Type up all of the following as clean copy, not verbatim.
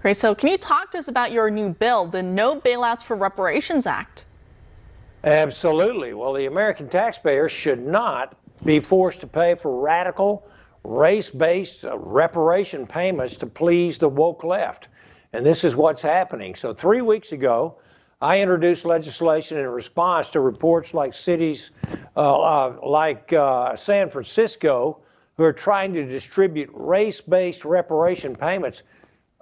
Great. So can you talk to us about your new bill, the No Bailouts for Reparations Act? Absolutely. Well, the American taxpayer should not be forced to pay for radical, race-based reparation payments to please the woke left. And this is what's happening. So 3 weeks ago, I introduced legislation in response to reports like cities like San Francisco, who are trying to distribute race-based reparation payments,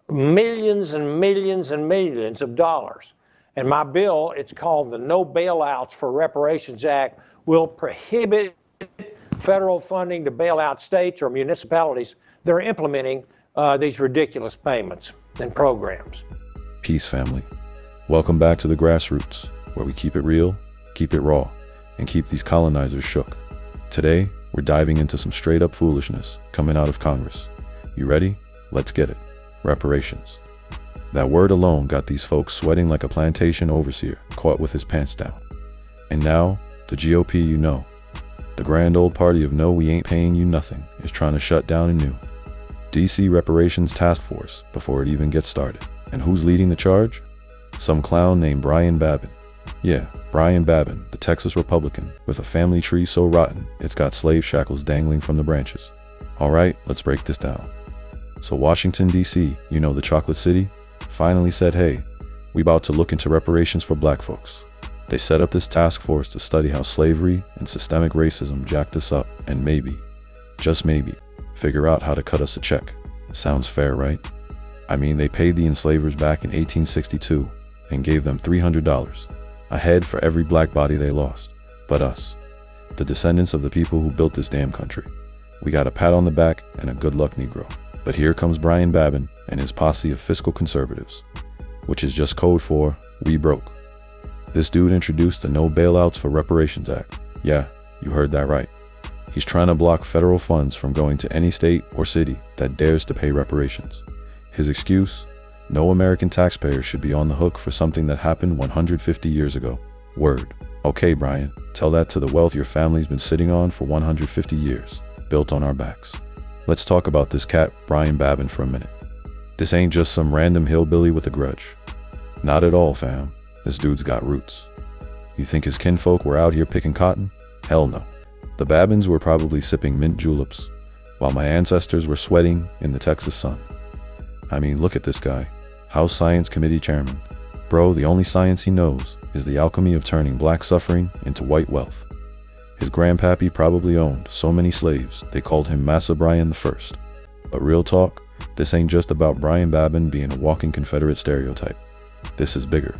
millions and millions and millions of dollars. And my bill, it's called the No Bailouts for Reparations Act, will prohibit federal funding to bail out states or municipalities that are implementing these ridiculous payments and programs. Peace, family. Welcome back to the grassroots, where we keep it real, keep it raw, and keep these colonizers shook. Today, we're diving into some straight-up foolishness coming out of Congress. You ready? Let's get it. Reparations. That word alone got these folks sweating like a plantation overseer caught with his pants down. And now, the GOP, you know, the grand old party of no, we ain't paying you nothing, is trying to shut down a new DC Reparations Task Force before it even gets started. And who's leading the charge? Some clown named Brian Babin. Yeah, Brian Babin, the Texas Republican, with a family tree so rotten it's got slave shackles dangling from the branches. Alright, let's break this down. So Washington, D.C., you know, the chocolate city, finally said, hey, we about to look into reparations for black folks. They set up this task force to study how slavery and systemic racism jacked us up and maybe, just maybe, figure out how to cut us a check. Sounds fair, right? I mean, they paid the enslavers back in 1862 and gave them $300, a head for every black body they lost. But us, the descendants of the people who built this damn country, we got a pat on the back and a good luck Negro. But here comes Brian Babin and his posse of fiscal conservatives, which is just code for we broke. This dude introduced the No Bailouts for Reparations Act. Yeah, you heard that right. He's trying to block federal funds from going to any state or city that dares to pay reparations. His excuse? No American taxpayer should be on the hook for something that happened 150 years ago. Word. Okay, Brian, tell that to the wealth your family's been sitting on for 150 years, built on our backs. Let's talk about this cat, Brian Babin, for a minute. This ain't just some random hillbilly with a grudge. Not at all, fam. This dude's got roots. You think his kinfolk were out here picking cotton? Hell no. The Babins were probably sipping mint juleps, while my ancestors were sweating in the Texas sun. I mean, look at this guy. House Science Committee Chairman. Bro, the only science he knows is the alchemy of turning black suffering into white wealth. His grandpappy probably owned so many slaves, they called him Massa Brian the First. But real talk, this ain't just about Brian Babin being a walking Confederate stereotype. This is bigger.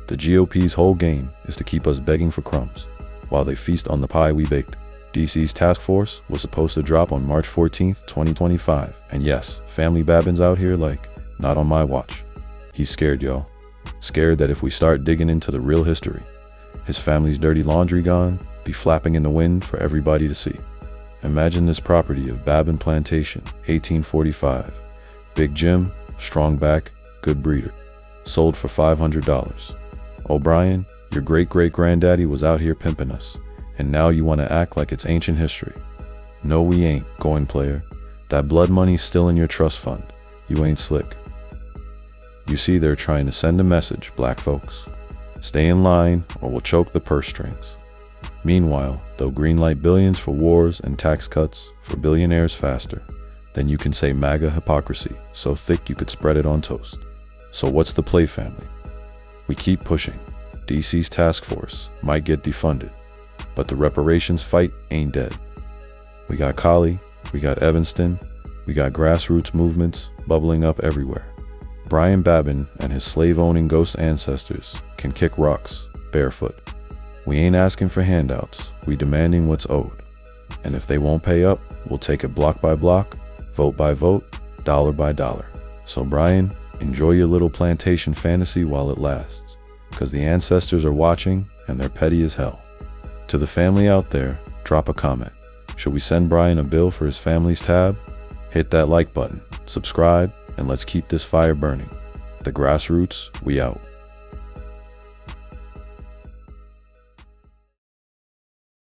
The GOP's whole game is to keep us begging for crumbs, while they feast on the pie we baked. DC's task force was supposed to drop on March 14th, 2025. And yes, family Babin's out here like, not on my watch. He's scared, y'all. Scared that if we start digging into the real history, his family's dirty laundry gone, be flapping in the wind for everybody to see. Imagine this property of Babin Plantation, 1845. Big Jim, strong back, good breeder. Sold for $500. O'Brien, your great-great-granddaddy was out here pimping us, and now you want to act like it's ancient history. No, we ain't, going player. That blood money's still in your trust fund. You ain't slick. You see, they're trying to send a message, black folks. Stay in line or we'll choke the purse strings. Meanwhile, they'll greenlight billions for wars and tax cuts for billionaires faster than you can say MAGA hypocrisy, so thick you could spread it on toast. So what's the play, family? We keep pushing. DC's task force might get defunded, but the reparations fight ain't dead. We got Cali, we got Evanston, we got grassroots movements bubbling up everywhere. Brian Babin and his slave-owning ghost ancestors can kick rocks barefoot. We ain't asking for handouts, we demanding what's owed. And if they won't pay up, we'll take it block by block, vote by vote, dollar by dollar. So Brian, enjoy your little plantation fantasy while it lasts, because the ancestors are watching and they're petty as hell. To the family out there, drop a comment. Should we send Brian a bill for his family's tab? Hit that like button, subscribe, and let's keep this fire burning. The grassroots, we out.